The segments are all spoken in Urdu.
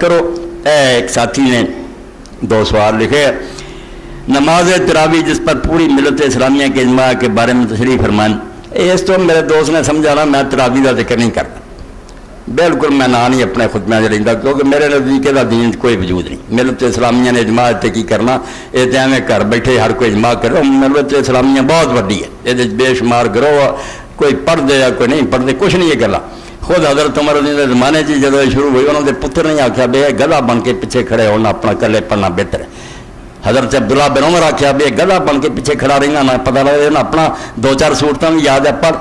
کرو۔ ایک ساتھی نے دو سوال لکھے، نماز تراویح جس پر پوری ملت اسلامیہ کے اجماع کے بارے میں تشریح فرمائیں۔ اس تو میرے دوست نے سمجھانا میں تراویح کا ذکر نہیں کرتا، بالکل میں نہ نہیں اپنے خطبہ چلتا، کیونکہ میرے نزدیک کا دین کوئی وجود نہیں۔ ملت اسلامیہ نے اجماع تے کی کرنا، یہ تو ایویں گھر بیٹھے ہر کوئی اجماع کرو۔ ملت اسلامیہ بہت وڈی ہے، یہ بے شمار گروہ، کوئی پڑھتے یا کوئی نہیں پڑھتے، کچھ نہیں یہ گلا۔ خود حضرت عمر رضی اللہ عنہ زمانے سے جب شروع ہوئی، انہوں نے پتر نہیں آخیا بے گدھا بن کے پیچھے کھڑے ہونا، اپنا کلے پڑھنا بہتر ہے۔ حضرت عبداللہ بن عمر آخیا بے گدھا بن کے پیچھے کھڑا رہنا نہ پتہ لگے نا، اپنا دو چار صورتیں بھی یاد ہے پڑھ،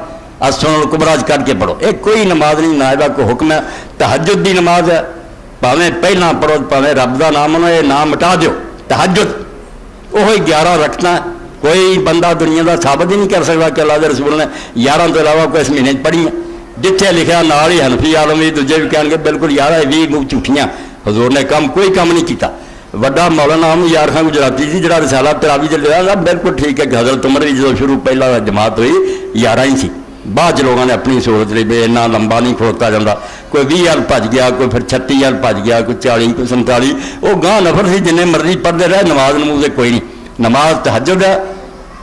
السنن الکبریٰ کر کے پڑھو۔ ایک کوئی نماز نہیں، نہ یہ کوئی حکم ہے۔ تہجد دی نماز ہے، پاویں پہلا پڑھو پاویں رب دا نام منو، یہ نام مٹا دیو۔ تہجد وہی 11 رکھنا ہے، کوئی بندہ دنیا کا ثابت ہی نہیں کر سکتا کہ اللہ کے رسول نے 11 تو علاوہ کوئی اس مہینے پڑھی ہے۔ جتھے لکھا نال ہی حنفی عالم بھی دوجے بھی کہیں گے بالکل 11 20 جھوٹیاں، حضور نے کوئی کام نہیں کیتا۔ وڈا مولانا یار خان گجراتی جی جڑا رسالہ تراویح چ لکھا بالکل ٹھیک ہے کہ حضرت عمر بھی جب شروع پہلا جماعت ہوئی 11 ہی سی، بعد لوگوں نے اپنی صورت لی بے اتنا لمبا نہیں کھڑوتا جاتا، کوئی 20 ہل بج گیا، کوئی پھر 36 ہل بج گیا، کوئی 40 کوئی 47، وہ گاہ نفر سی جنہیں مرضی پڑھتے رہے، نماز نموز کوئی نہیں۔ نماز تہجد ہے،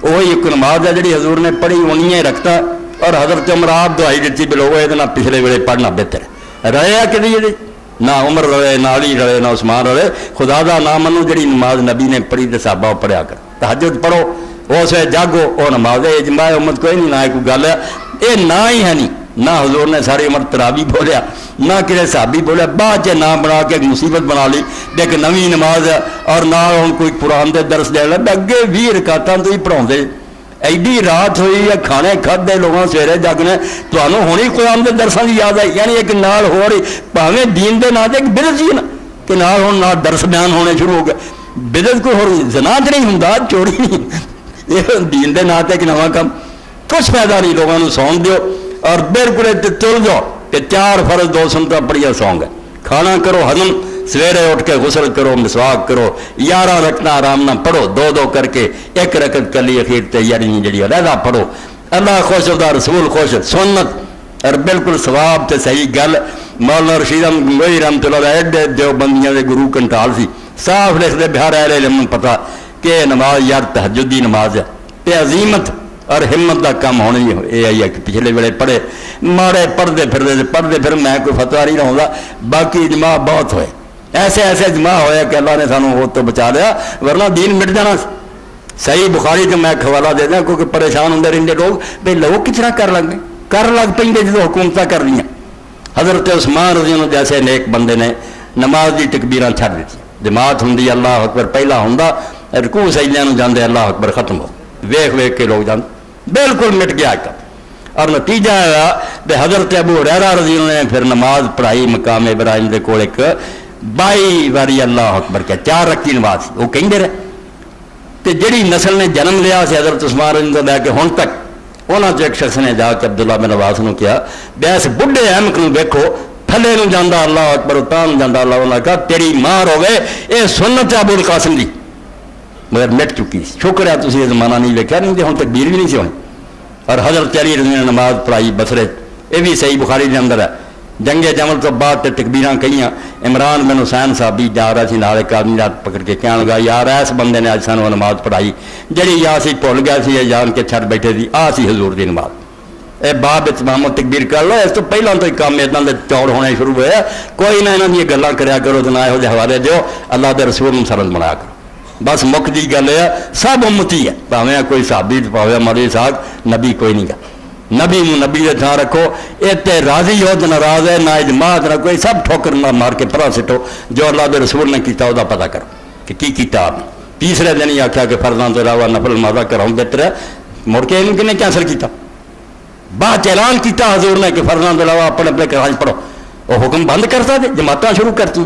وہی ایک نماز ہے جڑی حضور نے پڑھی انہیں رکھتا، اور حضرت عمر آپ دعائی دیتی بھی لوگوں یہ پچھلے ویلے پڑھنا بہتر ہے۔ رہے ہے کہ نہ عمر رہے نہ علی رہے نہ عثمان رہے، خدا دا نام منو جڑی نماز نبی نے پڑھی تے صحابہ پڑھیا کر۔ تہجد پڑھو، اس ویلے جاگو، وہ نماز ہے، اجماع امت کوئی نہیں، نہ کوئی گل ہے، یہ نہ ہی ہے نہیں۔ نہ حضور نے ساری عمر تراویح بولیا، نہ کسی صحابی بولیا، بعد چ نام بنا کے ایک مصیبت بنا لی ایک نویں نماز ہے، اور نہ ہوں کوئی قرآن دے درس دے لگا، اگے 20 رکعتاں تو ہی پڑھاؤندے، ایڈی رات ہوئی ہے، کھانے کھدے لوگوں سویرے جاگنے، تمہیں ہونی قرآن کے درسوں کی یاد ہے، یعنی ایک نال ہو رہی پاویں دین دے نا تے ایک بدعت ہی ہے نا کہ نال ہوں نہ درس بیان ہونے شروع ہو گئے۔ بدعت کوئی ہو زنا تے نہیں ہوندا، چوری نہیں، یہ دین دے نا تے ایک نواں کام، کچھ فائدہ نہیں۔ لوگوں کو سون دیو اور بالکل تل جاؤ کہ 4 فرض 2 سنتاں پڑھیا سونگ ہے، کھانا کرو ہضم، سویرے اٹھ کے غسل کرو، مسواک کرو، 11 رکعتاں آرام نہ پڑھو، 2 کر کے، 1 رکعت کلی اخیر تیاری جڑی علیحدہ پڑھو۔ اللہ خوش ہوتا، رسول خوش، سنت اور بالکل ثواب تے صحیح گل۔ مولانا رشید احمد گنگوئی رحمۃ اللہ علیہ ایڈے دیوبندیاں دے گرو کنٹال سی، صاف لکھتے بہار اہل علم نوں پتہ کہ نماز یار تہجد دی نماز ہے تے عظیمت اور ہمت دا کام ہونا یہ آئی ہے کہ پچھلے ویلے پڑھے ماڑے پڑھتے پھر میں کوئی فتویٰ نہیں رہوں گا، باقی اجماع بہت ہوئے، ایسے اجماع ہوئے کہ اللہ نے سانوں وہ تو بچا لیا، ورنہ دین مٹ جانا۔ صحیح بخاری جو میں حوالہ دے دیں کیونکہ پریشان ہوتے رہتے لوگ بھائی لوگ کس طرح کر لگ پہ جب حکومتیں کر لیا۔ حضرت عثمان رضی اللہ عنہ جیسے نیک بندے نے نماز دی تکبیراں چھڑ دیتی، جماعت ہوں اللہ اکبر پہلا ہوں، رکوع سجدے نوں جاندے اللہ اکبر ختم ہو، ویکھ کے لوگ جاندے، بالکل مٹ گیا ایک۔ اور نتیجہ ہے کہ حضرت ابو ہریرہ رضی اللہ عنہ نے پھر نماز پڑھائی مقام ابراہیم دے کول، ایک 22 باری اللہ اکبر کیا، 4 رکعت نماز وہ کہیں رہے۔ تو جڑی نسل نے جنم لیا سے حضرت عثمان رضی اللہ لے کے ہن تک، انہاں چ ایک شخص نے جا کے عبداللہ بن عباس نوں کہا بیس بڈھے احمق نوں ویکھو تھلے نوں جاندا اللہ اکبر، تاں نوں جاندا اللہ، انہاں کہا تیری مار ہو گئے، یہ سنت ابو القاسم دی مگر مٹ چکی، شکر ہے تسی یہ زمانہ نہیں ویکھیا، نہیں تو ہن تکبیر بھی نہیں سی ہونی۔ اور حضرت علی رضی اللہ عنہ نماز پڑھائی بصرے، یہ بھی صحیح بخاری کے اندر ہے، جنگ جمل تو بعد تے تکبیراں کہیاں۔ عمران بن حسین صاحب بھی جا رہا سی نال، ایک آدمی رات پکڑ کے کہنے لگا یار اس بندے نے اج سانوں نماز پڑھائی جڑی یا سی بھول گیا سی، یہ جان کے چھڑ بیٹھے سی، آ سی حضور دی نماز، اے باب اتمام تکبیر کر لو۔ اس تو پہلا تو کام اتنا دے چوڑ ہونے شروع ہوئے، کوئی نہ انہاں دی گلاں کریا کرو تے نہ یہو جہے حوالے دیو، اللہ دے رسول نوں سرد بنایا کرو، بس مک دی گل ہے، سب امتی ہے، پاویں کوئی صحابی پاویں مولوی صاحب، نبی کوئی نہیں گا، نبی نو نبی دے تھان رکھو، اتنے راضی ہو تو ناراض ہے، نہ اجماع نہ کوئی، سب ٹھوکر نہ مار کے پرا سٹو، جو اللہ دے رسول نے کیتا وہ پتہ کرو کہ کی کیتا آپ نے۔ تیسرے دن ہی آخیا کہ فرضاں تو علاوہ نفل نمازاں کراؤں بہتر ہے، مڑ کے انہوں کنے کینسل کیتا، بعد اعلان کیتا حضور نے کہ فرضاں تو علاوہ اپنے اپنے گھراں پڑھو، وہ حکم بند کرتا دے، جماعتاں شروع کرتی۔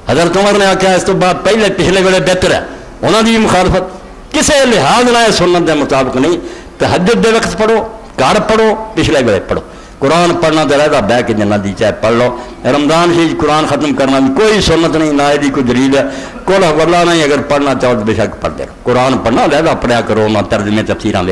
حضرت عمر نے آخیا اس تو بعد پہلے پچھلے ویلے بہتر ہے، انہوں کی بھی مخالفت کسی لحاظ نہ سنت کے مطابق نہیں۔ تہجد دے وقت پڑھو، گھر پڑھو، پچھلے ویلے پڑھو، قرآن پڑھنا تو رہتا بہ کے جنت دی چاہے پڑھ لو۔ رمضان شریف قرآن ختم کرنا بھی کوئی سنت نہیں، نہ یہ کوئی دلیل ہے، کوئی ورلہ نہیں، اگر پڑھنا چاہو تو بے شک پڑھ دے، قرآن پڑھنا لہذا پڑھیا کرو، نہ ترجمے تفسیراں